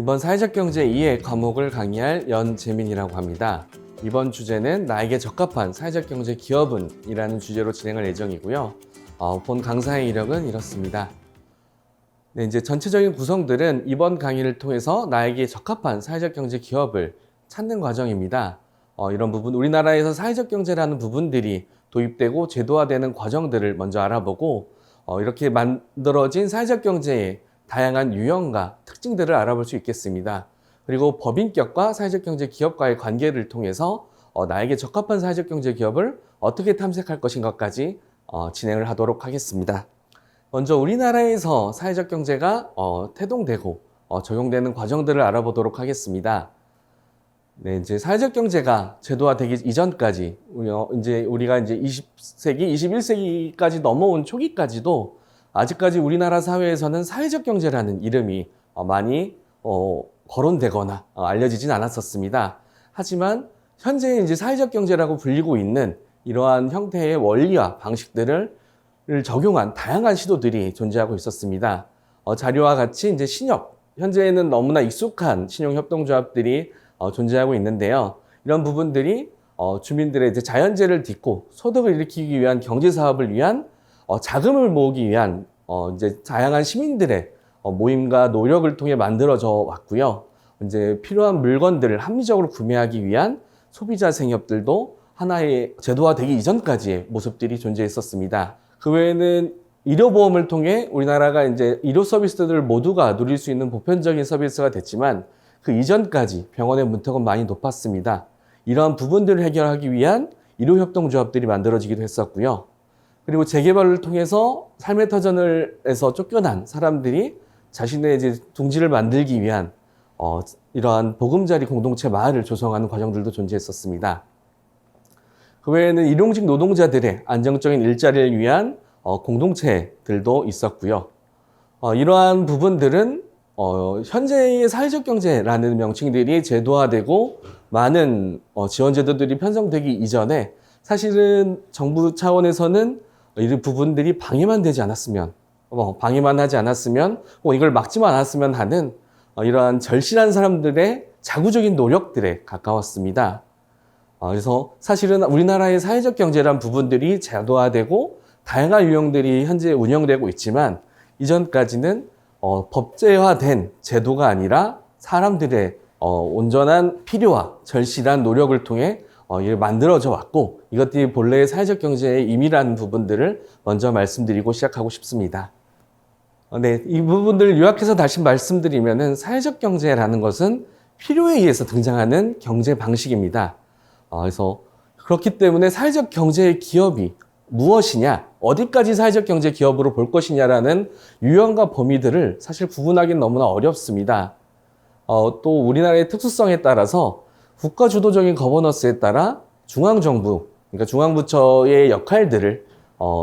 이번 사회적 경제 2의 과목을 강의할 연재민이라고 합니다. 이번 주제는 나에게 적합한 사회적 경제 기업은 이라는 주제로 진행할 예정이고요. 본 강사의 이력은 이렇습니다. 네, 이제 전체적인 구성들은 이번 강의를 통해서 나에게 적합한 사회적 경제 기업을 찾는 과정입니다. 이런 부분, 우리나라에서 사회적 경제라는 부분들이 도입되고 제도화되는 과정들을 먼저 알아보고 이렇게 만들어진 사회적 경제의 다양한 유형과 특징들을 알아볼 수 있겠습니다. 그리고 법인격과 사회적 경제 기업과의 관계를 통해서 나에게 적합한 사회적 경제 기업을 어떻게 탐색할 것인가까지 진행을 하도록 하겠습니다. 먼저 우리나라에서 사회적 경제가 태동되고 적용되는 과정들을 알아보도록 하겠습니다. 네, 이제 사회적 경제가 제도화되기 이전까지 우리가 이제 20세기, 21세기까지 넘어온 초기까지도 아직까지 우리나라 사회에서는 사회적 경제라는 이름이 많이 거론되거나 알려지진 않았었습니다. 하지만 현재 이제 사회적 경제라고 불리고 있는 이러한 형태의 원리와 방식들을 적용한 다양한 시도들이 존재하고 있었습니다. 자료와 같이 이제 신협, 현재는 너무나 익숙한 신용협동조합들이 존재하고 있는데요. 이런 부분들이 주민들의 이제 자연재해를 딛고 소득을 일으키기 위한 경제 사업을 위한 자금을 모으기 위한 이제 다양한 시민들의 모임과 노력을 통해 만들어져 왔고요. 이제 필요한 물건들을 합리적으로 구매하기 위한 소비자 생협들도 하나의 제도화되기 이전까지의 모습들이 존재했었습니다. 그 외에는 의료보험을 통해 우리나라가 이제 의료 서비스들 모두가 누릴 수 있는 보편적인 서비스가 됐지만 그 이전까지 병원의 문턱은 많이 높았습니다. 이러한 부분들을 해결하기 위한 의료협동조합들이 만들어지기도 했었고요. 그리고 재개발을 통해서 삶의 터전에서 쫓겨난 사람들이 자신의 이제 둥지를 만들기 위한 이러한 보금자리 공동체 마을을 조성하는 과정들도 존재했었습니다. 그 외에는 일용직 노동자들의 안정적인 일자리를 위한 공동체들도 있었고요. 이러한 부분들은 현재의 사회적 경제라는 명칭들이 제도화되고 많은 지원 제도들이 편성되기 이전에 사실은 정부 차원에서는 이 부분들이 방해만 되지 않았으면, 방해만 하지 않았으면, 이걸 막지만 않았으면 하는 이러한 절실한 사람들의 자구적인 노력들에 가까웠습니다. 그래서 사실은 우리나라의 사회적 경제란 부분들이 제도화되고 다양한 유형들이 현재 운영되고 있지만 이전까지는 법제화된 제도가 아니라 사람들의 온전한 필요와 절실한 노력을 통해 만들어져 왔고 이것들이 본래의 사회적 경제의 임의라는 부분들을 먼저 말씀드리고 시작하고 싶습니다. 네, 이 부분들을 요약해서 다시 말씀드리면은 사회적 경제라는 것은 필요에 의해서 등장하는 경제 방식입니다. 그래서 그렇기 때문에 사회적 경제의 기업이 무엇이냐, 어디까지 사회적 경제 기업으로 볼 것이냐라는 유형과 범위들을 사실 구분하기는 너무나 어렵습니다. 또 우리나라의 특수성에 따라서 국가 주도적인 거버넌스에 따라 중앙정부, 그러니까 중앙부처의 역할들을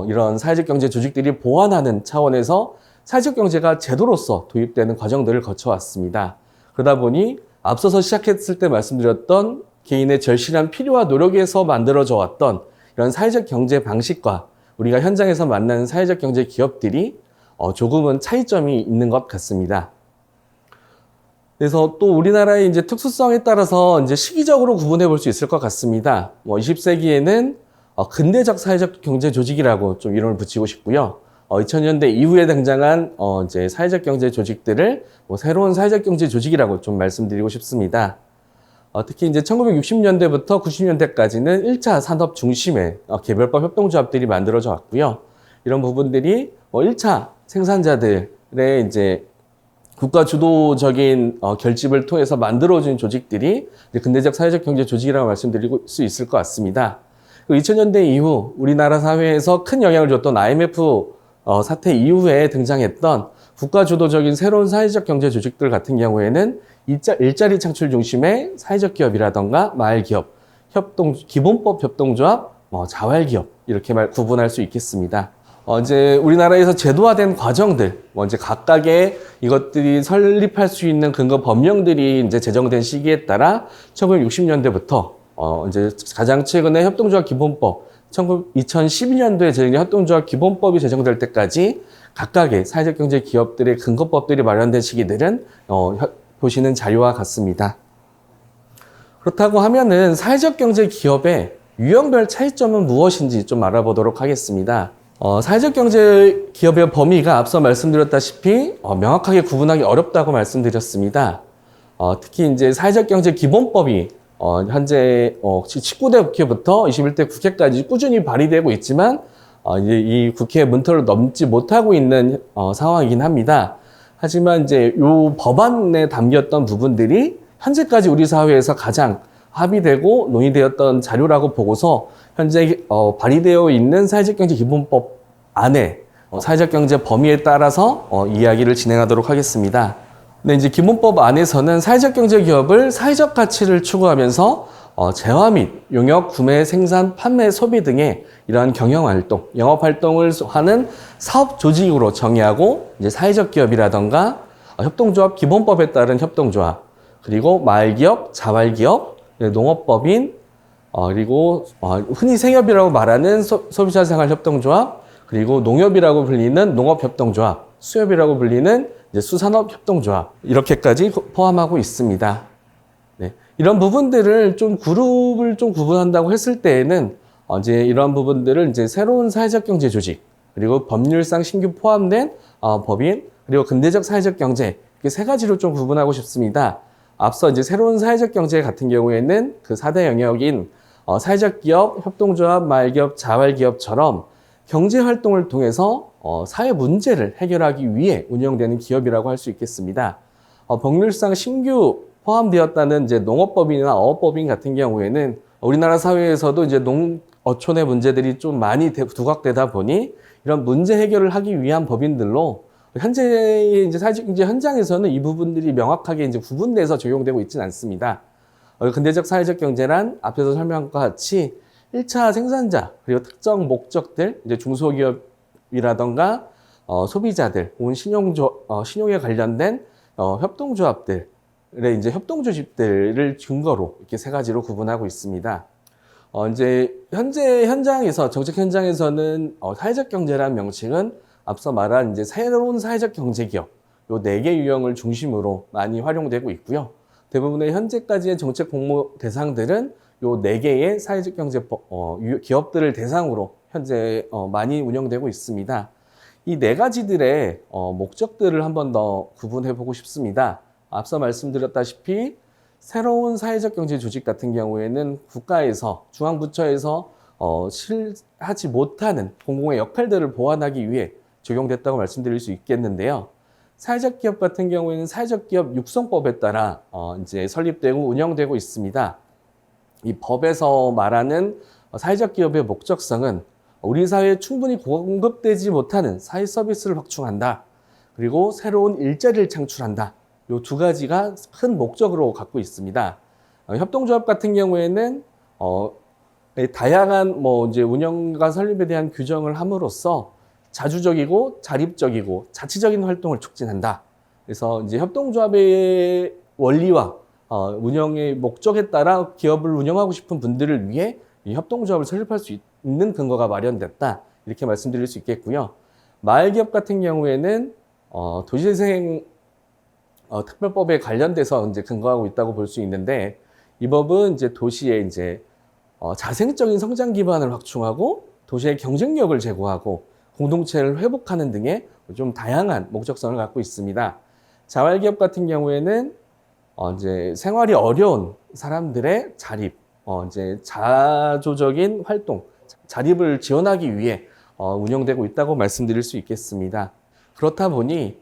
이런 사회적 경제 조직들이 보완하는 차원에서 사회적 경제가 제도로서 도입되는 과정들을 거쳐왔습니다. 그러다 보니 앞서서 시작했을 때 말씀드렸던 개인의 절실한 필요와 노력에서 만들어져 왔던 이런 사회적 경제 방식과 우리가 현장에서 만나는 사회적 경제 기업들이 조금은 차이점이 있는 것 같습니다. 그래서 또 우리나라의 이제 특수성에 따라서 이제 시기적으로 구분해 볼 수 있을 것 같습니다. 20세기에는 근대적 사회적 경제 조직이라고 좀 이름을 붙이고 싶고요. 2000년대 이후에 등장한 이제 사회적 경제 조직들을 새로운 사회적 경제 조직이라고 좀 말씀드리고 싶습니다. 특히 이제 1960년대부터 90년대까지는 1차 산업 중심의 개별법 협동조합들이 만들어져 왔고요. 이런 부분들이 1차 생산자들의 이제 국가 주도적인 결집을 통해서 만들어진 조직들이 근대적 사회적 경제 조직이라고 말씀드릴 수 있을 것 같습니다. 2000년대 이후 우리나라 사회에서 큰 영향을 줬던 IMF 사태 이후에 등장했던 국가 주도적인 새로운 사회적 경제 조직들 같은 경우에는 일자리 창출 중심의 사회적 기업이라던가 마을기업, 기본법 협동조합, 자활기업 이렇게 구분할 수 있겠습니다. 이제 우리나라에서 제도화된 과정들, 이제 각각의 이것들이 설립할 수 있는 근거 법령들이 이제 제정된 시기에 따라 1960년대부터 이제 가장 최근에 협동조합 기본법, 2012년도에 제정된 협동조합 기본법이 제정될 때까지 각각의 사회적 경제 기업들의 근거법들이 마련된 시기들은 보시는 자료와 같습니다. 그렇다고 하면은 사회적 경제 기업의 유형별 차이점은 무엇인지 좀 알아보도록 하겠습니다. 사회적 경제 기업의 범위가 앞서 말씀드렸다시피 명확하게 구분하기 어렵다고 말씀드렸습니다. 특히 이제 사회적 경제 기본법이 현재 19대 국회부터 21대 국회까지 꾸준히 발의되고 있지만 이제 이 국회 문턱을 넘지 못하고 있는 상황이긴 합니다. 하지만 이제 이 법안에 담겼던 부분들이 현재까지 우리 사회에서 가장 합의되고 논의되었던 자료라고 보고서 현재 발의되어 있는 사회적경제기본법 안에 사회적경제 범위에 따라서 이야기를 진행하도록 하겠습니다. 네, 이제 기본법 안에서는 사회적경제기업을 사회적 가치를 추구하면서 재화 및 용역, 구매, 생산, 판매, 소비 등의 이러한 경영활동, 영업활동을 하는 사업 조직으로 정의하고 이제 사회적 기업이라던가 협동조합 기본법에 따른 협동조합, 그리고 마을기업, 자활기업, 농업법인, 그리고 흔히 생협이라고 말하는 소비자생활협동조합, 그리고 농협이라고 불리는 농업협동조합, 수협이라고 불리는 이제 수산업협동조합, 이렇게까지 포함하고 있습니다. 네. 이런 부분들을 좀 그룹을 좀 구분한다고 했을 때에는 이제 이런 부분들을 이제 새로운 사회적 경제 조직, 그리고 법률상 신규 포함된 법인, 그리고 근대적 사회적 경제, 이렇게 세 가지로 좀 구분하고 싶습니다. 앞서 이제 새로운 사회적 경제 같은 경우에는 그 4대 영역인 사회적 기업, 협동조합, 마을기업, 자활기업처럼 경제 활동을 통해서 사회 문제를 해결하기 위해 운영되는 기업이라고 할 수 있겠습니다. 법률상 신규 포함되었다는 이제 농업법인이나 어업법인 같은 경우에는 우리나라 사회에서도 이제 농어촌의 문제들이 좀 많이 부각되다 보니 이런 문제 해결을 하기 위한 법인들로 현재 이제 사회적 경제 현장에서는 이 부분들이 명확하게 이제 구분돼서 적용되고 있지는 않습니다. 근대적 사회적 경제란 앞에서 설명한 것과 같이 1차 생산자, 그리고 특정 목적들, 이제 중소기업이라던가 소비자들, 혹은 신용에 관련된 협동조합들의 이제 협동조직들을 근거로 이렇게 세 가지로 구분하고 있습니다. 이제 현재 현장에서, 정책 현장에서는 사회적 경제라는 명칭은 앞서 말한 이제 새로운 사회적 경제 기업, 요 4개 유형을 중심으로 많이 활용되고 있고요. 대부분의 현재까지의 정책 공모 대상들은 요 4개의 사회적 경제 기업들을 대상으로 현재 많이 운영되고 있습니다. 이 4가지들의 목적들을 한 번 더 구분해 보고 싶습니다. 앞서 말씀드렸다시피 새로운 사회적 경제 조직 같은 경우에는 국가에서, 중앙부처에서 하지 못하는 공공의 역할들을 보완하기 위해 적용됐다고 말씀드릴 수 있겠는데요. 사회적 기업 같은 경우에는 사회적 기업 육성법에 따라 이제 설립되고 운영되고 있습니다. 이 법에서 말하는 사회적 기업의 목적성은 우리 사회에 충분히 공급되지 못하는 사회 서비스를 확충한다. 그리고 새로운 일자리를 창출한다. 이 2가지가 큰 목적으로 갖고 있습니다. 협동조합 같은 경우에는 다양한 이제 운영과 설립에 대한 규정을 함으로써 자주적이고 자립적이고 자치적인 활동을 촉진한다. 그래서 이제 협동조합의 원리와 운영의 목적에 따라 기업을 운영하고 싶은 분들을 위해 이 협동조합을 설립할 수 있는 근거가 마련됐다. 이렇게 말씀드릴 수 있겠고요. 마을기업 같은 경우에는 도시재생 특별법에 관련돼서 이제 근거하고 있다고 볼 수 있는데, 이 법은 이제 도시의 이제 자생적인 성장 기반을 확충하고 도시의 경쟁력을 제고하고 공동체를 회복하는 등의 좀 다양한 목적성을 갖고 있습니다. 자활기업 같은 경우에는 이제 생활이 어려운 사람들의 자립, 이제 자조적인 활동, 자립을 지원하기 위해 운영되고 있다고 말씀드릴 수 있겠습니다. 그렇다 보니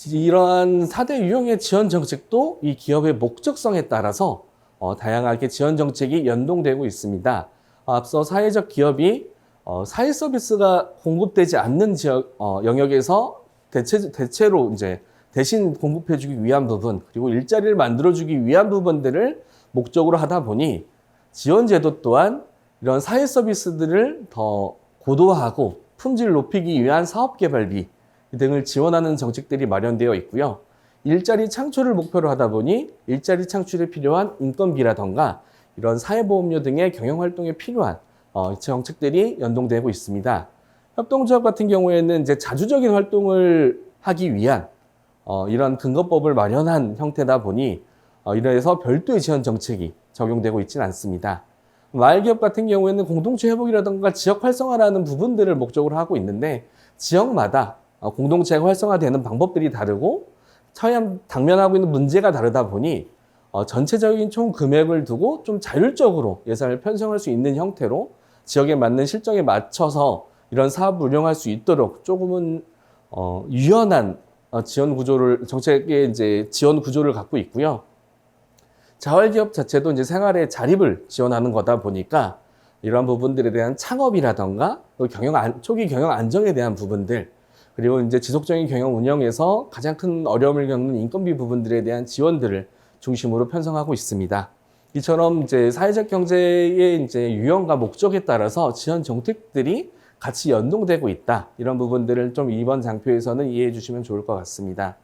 이러한 4대 유형의 지원 정책도 이 기업의 목적성에 따라서 다양하게 지원 정책이 연동되고 있습니다. 앞서 사회적 기업이 사회 서비스가 공급되지 않는 지역 영역에서 대체로 이제 대신 공급해주기 위한 부분, 그리고 일자리를 만들어주기 위한 부분들을 목적으로 하다 보니 지원 제도 또한 이런 사회 서비스들을 더 고도화하고 품질을 높이기 위한 사업 개발비 등을 지원하는 정책들이 마련되어 있고요. 일자리 창출을 목표로 하다 보니 일자리 창출에 필요한 인건비라던가 이런 사회보험료 등의 경영활동에 필요한 정책들이 연동되고 있습니다. 협동조합 같은 경우에는 이제 자주적인 활동을 하기 위한 이런 근거법을 마련한 형태다 보니 이래서 별도의 지원 정책이 적용되고 있지는 않습니다. 마을기업 같은 경우에는 공동체 회복이라든가 지역 활성화라는 부분들을 목적으로 하고 있는데 지역마다 공동체가 활성화되는 방법들이 다르고 당면하고 있는 문제가 다르다 보니 전체적인 총 금액을 두고 좀 자율적으로 예산을 편성할 수 있는 형태로 지역에 맞는 실정에 맞춰서 이런 사업을 운영할 수 있도록 조금은 유연한 정책의 이제 지원 구조를 갖고 있고요. 자활기업 자체도 이제 생활의 자립을 지원하는 거다 보니까 이러한 부분들에 대한 창업이라던가 또 초기 경영 안정에 대한 부분들, 그리고 이제 지속적인 경영 운영에서 가장 큰 어려움을 겪는 인건비 부분들에 대한 지원들을 중심으로 편성하고 있습니다. 이처럼 이제 사회적 경제의 이제 유형과 목적에 따라서 지원 정책들이 같이 연동되고 있다. 이런 부분들을 좀 이번 장표에서는 이해해 주시면 좋을 것 같습니다.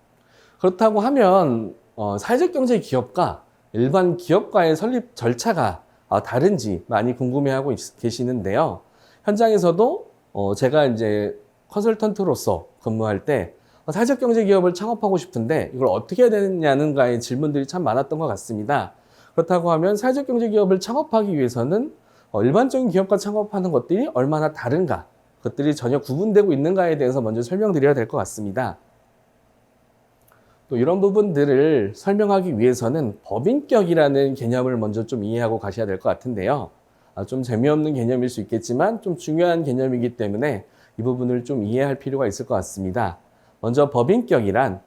그렇다고 하면 사회적 경제 기업과 일반 기업과의 설립 절차가 다른지 많이 궁금해하고 계시는데요. 현장에서도 제가 이제 컨설턴트로서 근무할 때 사회적 경제 기업을 창업하고 싶은데 이걸 어떻게 해야 되느냐는가의 질문들이 참 많았던 것 같습니다. 그렇다고 하면 사회적 경제 기업을 창업하기 위해서는 일반적인 기업과 창업하는 것들이 얼마나 다른가, 그것들이 전혀 구분되고 있는가에 대해서 먼저 설명드려야 될 것 같습니다. 또 이런 부분들을 설명하기 위해서는 법인격이라는 개념을 먼저 좀 이해하고 가셔야 될 것 같은데요. 좀 재미없는 개념일 수 있겠지만 좀 중요한 개념이기 때문에 이 부분을 좀 이해할 필요가 있을 것 같습니다. 먼저 법인격이란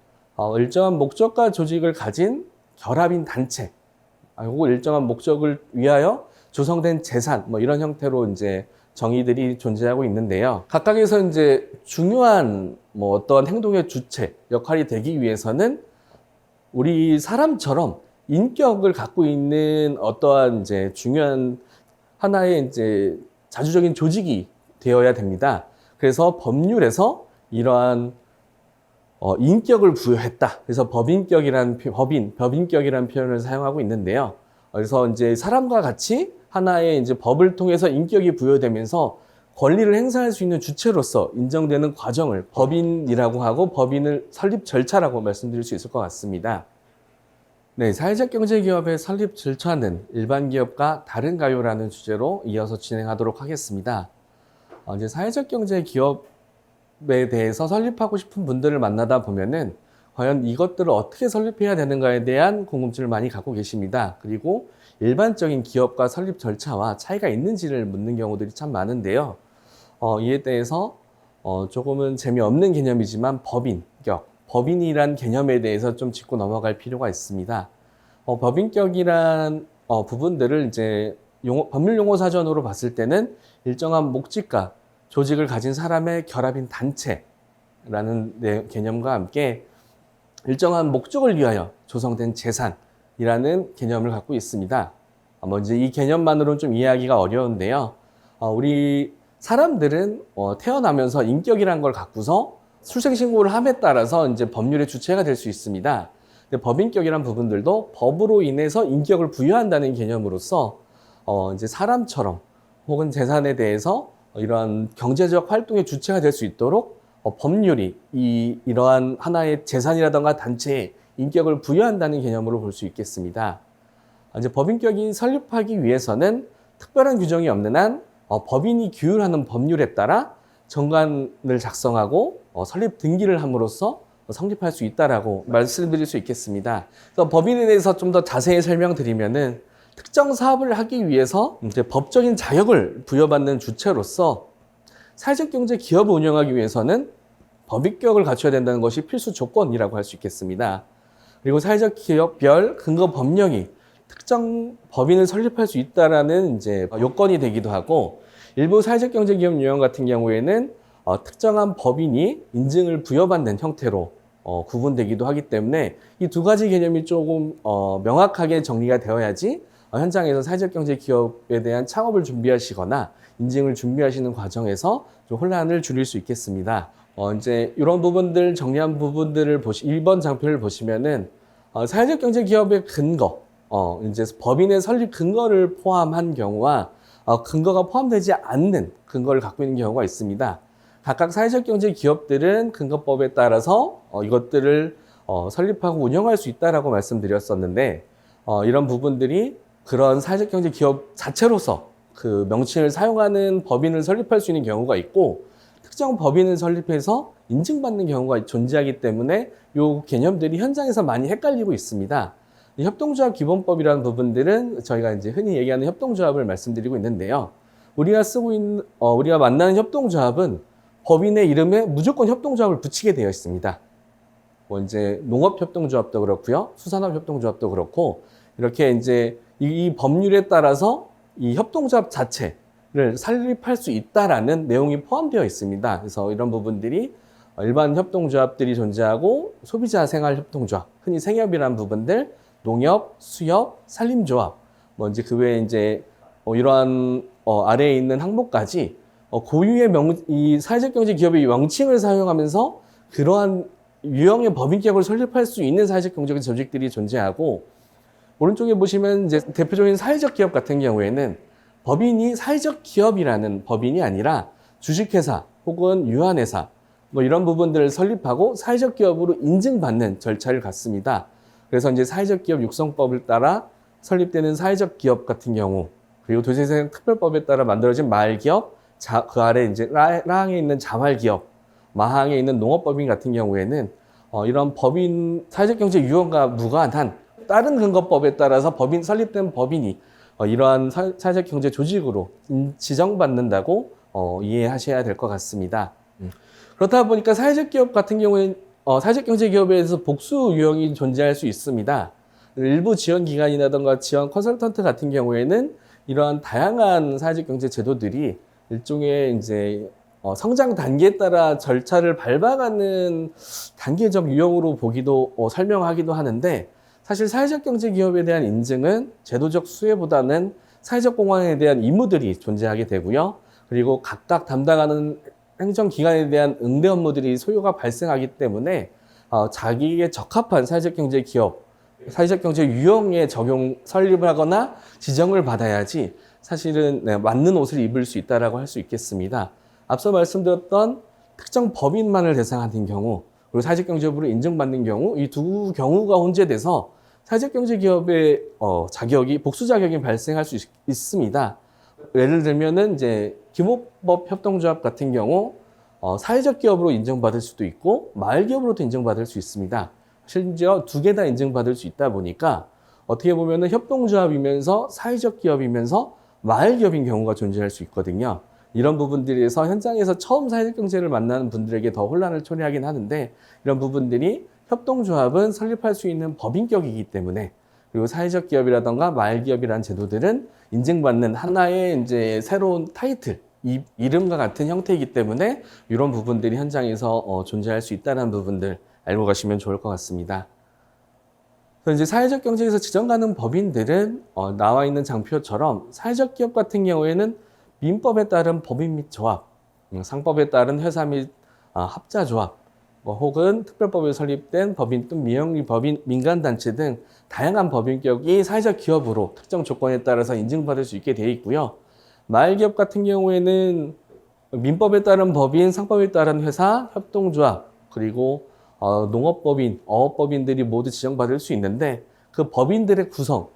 일정한 목적과 조직을 가진 결합인 단체, 혹은 일정한 목적을 위하여 조성된 재산, 이런 형태로 이제 정의들이 존재하고 있는데요. 각각에서 이제 중요한 어떤 행동의 주체, 역할이 되기 위해서는 우리 사람처럼 인격을 갖고 있는 어떠한 이제 중요한 하나의 이제 자주적인 조직이 되어야 됩니다. 그래서 법률에서 이러한 인격을 부여했다. 그래서 법인격이라는 표현을 사용하고 있는데요. 그래서 이제 사람과 같이 하나의 이제 법을 통해서 인격이 부여되면서 권리를 행사할 수 있는 주체로서 인정되는 과정을 법인이라고 하고 법인을 설립 절차라고 말씀드릴 수 있을 것 같습니다. 네, 사회적 경제 기업의 설립 절차는 일반 기업과 다른가요?라는 주제로 이어서 진행하도록 하겠습니다. 이제 사회적 경제 기업에 대해서 설립하고 싶은 분들을 만나다 보면은 과연 이것들을 어떻게 설립해야 되는가에 대한 궁금증을 많이 갖고 계십니다. 그리고 일반적인 기업과 설립 절차와 차이가 있는지를 묻는 경우들이 참 많은데요. 이에 대해서 조금은 재미없는 개념이지만 법인이란 개념에 대해서 좀 짚고 넘어갈 필요가 있습니다. 법인격이란 부분들을 이제 법률 용어 사전으로 봤을 때는 일정한 목적과 조직을 가진 사람의 결합인 단체라는 개념과 함께 일정한 목적을 위하여 조성된 재산이라는 개념을 갖고 있습니다. 먼저 이 개념만으로는 좀 이해하기가 어려운데요. 우리 사람들은 태어나면서 인격이라는 걸 갖고서 출생신고를 함에 따라서 이제 법률의 주체가 될 수 있습니다. 근데 법인격이란 부분들도 법으로 인해서 인격을 부여한다는 개념으로서 이제 사람처럼 혹은 재산에 대해서 이러한 경제적 활동의 주체가 될 수 있도록 법률이 이러한 하나의 재산이라든가 단체에 인격을 부여한다는 개념으로 볼 수 있겠습니다. 이제 법인격이 설립하기 위해서는 특별한 규정이 없는 한 법인이 규율하는 법률에 따라 정관을 작성하고 설립 등기를 함으로써 성립할 수 있다라고 말씀드릴 수 있겠습니다. 그래서 법인에 대해서 좀 더 자세히 설명드리면은 특정 사업을 하기 위해서 이제 법적인 자격을 부여받는 주체로서 사회적 경제 기업을 운영하기 위해서는 법인격을 갖춰야 된다는 것이 필수 조건이라고 할 수 있겠습니다. 그리고 사회적 기업별 근거 법령이 특정 법인을 설립할 수 있다라는 이제 요건이 되기도 하고, 일부 사회적 경제 기업 유형 같은 경우에는 특정한 법인이 인증을 부여받는 형태로 구분되기도 하기 때문에 이 두 가지 개념이 조금 명확하게 정리가 되어야지 현장에서 사회적 경제 기업에 대한 창업을 준비하시거나 인증을 준비하시는 과정에서 좀 혼란을 줄일 수 있겠습니다. 이제 이런 부분들 정리한 부분들을 1번 장표를 보시면은 사회적 경제 기업의 근거, 이제 법인의 설립 근거를 포함한 경우와 근거가 포함되지 않는 근거를 갖고 있는 경우가 있습니다. 각각 사회적 경제 기업들은 근거법에 따라서 이것들을 설립하고 운영할 수 있다라고 말씀드렸었는데 이런 부분들이 그런 사회적 경제 기업 자체로서 그 명칭을 사용하는 법인을 설립할 수 있는 경우가 있고 특정 법인을 설립해서 인증받는 경우가 존재하기 때문에 이 개념들이 현장에서 많이 헷갈리고 있습니다. 이 협동조합 기본법이라는 부분들은 저희가 이제 흔히 얘기하는 협동조합을 말씀드리고 있는데요. 우리가 만나는 협동조합은 법인의 이름에 무조건 협동조합을 붙이게 되어 있습니다. 뭐 이제 농업협동조합도 그렇고요, 수산업협동조합도 그렇고 이렇게 이제 이 법률에 따라서 이 협동조합 자체를 설립할 수 있다라는 내용이 포함되어 있습니다. 그래서 이런 부분들이 일반 협동조합들이 존재하고 소비자 생활 협동조합, 흔히 생협이라는 부분들, 농협, 수협, 산림조합, 뭐 이제 그 외에 이제 이러한 아래에 있는 항목까지 고유의 이 사회적 경제 기업의 명칭을 사용하면서 그러한 유형의 법인 기업을 설립할 수 있는 사회적 경제 조직들이 존재하고 오른쪽에 보시면 이제 대표적인 사회적 기업 같은 경우에는 법인이 사회적 기업이라는 법인이 아니라 주식회사 혹은 유한회사 뭐 이런 부분들을 설립하고 사회적 기업으로 인증받는 절차를 갖습니다. 그래서 이제 사회적 기업 육성법을 따라 설립되는 사회적 기업 같은 경우 그리고 도시재생 특별법에 따라 만들어진 마을기업, 그 아래 이제 라항에 있는 자활기업, 마항에 있는 농업법인 같은 경우에는 이런 법인 사회적 경제 유형과 무관한 다른 근거법에 따라서 설립된 법인이 이러한 사회적 경제 조직으로 지정받는다고 이해하셔야 될 것 같습니다. 그렇다 보니까 사회적 기업 같은 경우에는 사회적 경제 기업에서 복수 유형이 존재할 수 있습니다. 일부 지원 기관이라든가 지원 컨설턴트 같은 경우에는 이러한 다양한 사회적 경제 제도들이 일종의 이제 성장 단계에 따라 절차를 밟아가는 단계적 유형으로 보기도 설명하기도 하는데 사실 사회적 경제 기업에 대한 인증은 제도적 수혜보다는 사회적 공헌에 대한 의무들이 존재하게 되고요. 그리고 각각 담당하는 행정기관에 대한 응대 업무들이 소요가 발생하기 때문에 자기에게 적합한 사회적 경제 기업, 사회적 경제 유형에 설립을 하거나 지정을 받아야지 사실은 맞는 옷을 입을 수 있다라고 할 수 있겠습니다. 앞서 말씀드렸던 특정 법인만을 대상하는 경우 그리고 사회적 경제업으로 인정받는 경우 이 두 경우가 혼재돼서 사회적 경제 기업의 복수 자격이 발생할 수 있습니다. 예를 들면은 이제 기업법 협동조합 같은 경우 사회적 기업으로 인정받을 수도 있고 마을 기업으로도 인정받을 수 있습니다. 심지어 두 개 다 인증받을 수 있다 보니까 어떻게 보면은 협동조합이면서 사회적 기업이면서 마을 기업인 경우가 존재할 수 있거든요. 이런 부분들에서 현장에서 처음 사회적 경제를 만나는 분들에게 더 혼란을 초래하긴 하는데 이런 부분들이 협동조합은 설립할 수 있는 법인격이기 때문에 그리고 사회적 기업이라던가 마을 기업이라는 제도들은 인증받는 하나의 이제 새로운 타이틀, 이름과 같은 형태이기 때문에 이런 부분들이 현장에서 존재할 수 있다는 부분들 알고 가시면 좋을 것 같습니다. 그래서 이제 사회적 경제에서 지정하는 법인들은 나와 있는 장표처럼 사회적 기업 같은 경우에는 민법에 따른 법인 및 조합, 상법에 따른 회사 및 합자조합, 혹은 특별법에 설립된 법인 또는 미영리 법인, 민간단체 등 다양한 법인격이 사회적 기업으로 특정 조건에 따라서 인증받을 수 있게 되어 있고요. 마을기업 같은 경우에는 민법에 따른 법인, 상법에 따른 회사, 협동조합, 그리고 농업법인, 어업법인들이 모두 지정받을 수 있는데 그 법인들의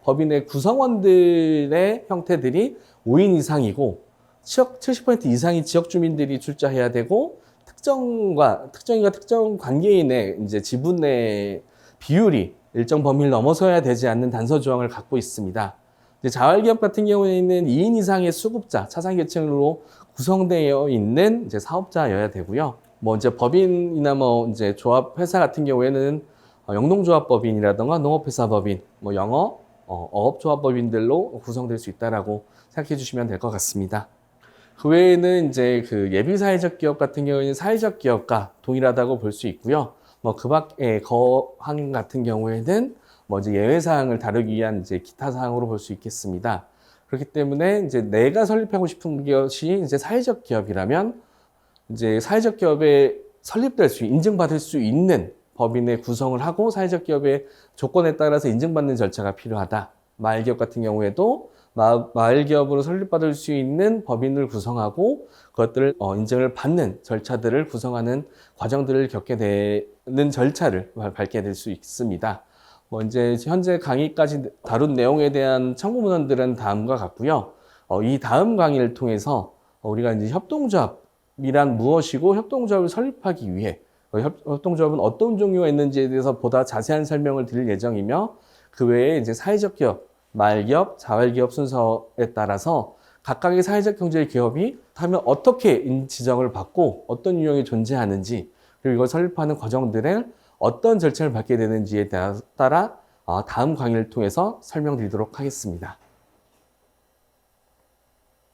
법인의 구성원들의 형태들이 5인 이상이고 70% 이상이 지역 주민들이 출자해야 되고 특정인과 특정 관계인의 이제 지분의 비율이 일정 범위를 넘어서야 되지 않는 단서 조항을 갖고 있습니다. 이제 자활기업 같은 경우에는 2인 이상의 수급자, 차상계층으로 구성되어 있는 이제 사업자여야 되고요. 뭐 이제 법인이나 뭐 이제 조합 회사 같은 경우에는 영농조합법인이라든가 농업회사법인, 뭐 영업, 어업조합법인들로 구성될 수 있다라고 생각해 주시면 될 것 같습니다. 그 외에는 이제 그 예비사회적 기업 같은 경우에는 사회적 기업과 동일하다고 볼 수 있고요. 뭐 그 밖에 거항 같은 경우에는 뭐 이제 예외사항을 다루기 위한 이제 기타 사항으로 볼 수 있겠습니다. 그렇기 때문에 이제 내가 설립하고 싶은 것이 이제 사회적 기업이라면 이제 사회적 기업에 인증받을 수 있는 법인의 구성을 하고 사회적 기업의 조건에 따라서 인증받는 절차가 필요하다. 마을기업 같은 경우에도 마을기업으로 설립받을 수 있는 법인을 구성하고 그것들을 인증을 받는 절차들을 구성하는 과정들을 겪게 되는 절차를 밟게 될 수 있습니다. 이제 현재 강의까지 다룬 내용에 대한 참고 문헌들은 다음과 같고요. 이 다음 강의를 통해서 우리가 이제 협동조합이란 무엇이고 협동조합을 설립하기 위해 협동조합은 어떤 종류가 있는지에 대해서 보다 자세한 설명을 드릴 예정이며 그 외에 이제 사회적 기업, 말기업, 자활기업 순서에 따라서 각각의 사회적 경제 기업이 하면 어떻게 지정을 받고 어떤 유형이 존재하는지 그리고 이걸 설립하는 과정들을 어떤 절차를 밟게 되는지에 따라 다음 강의를 통해서 설명드리도록 하겠습니다.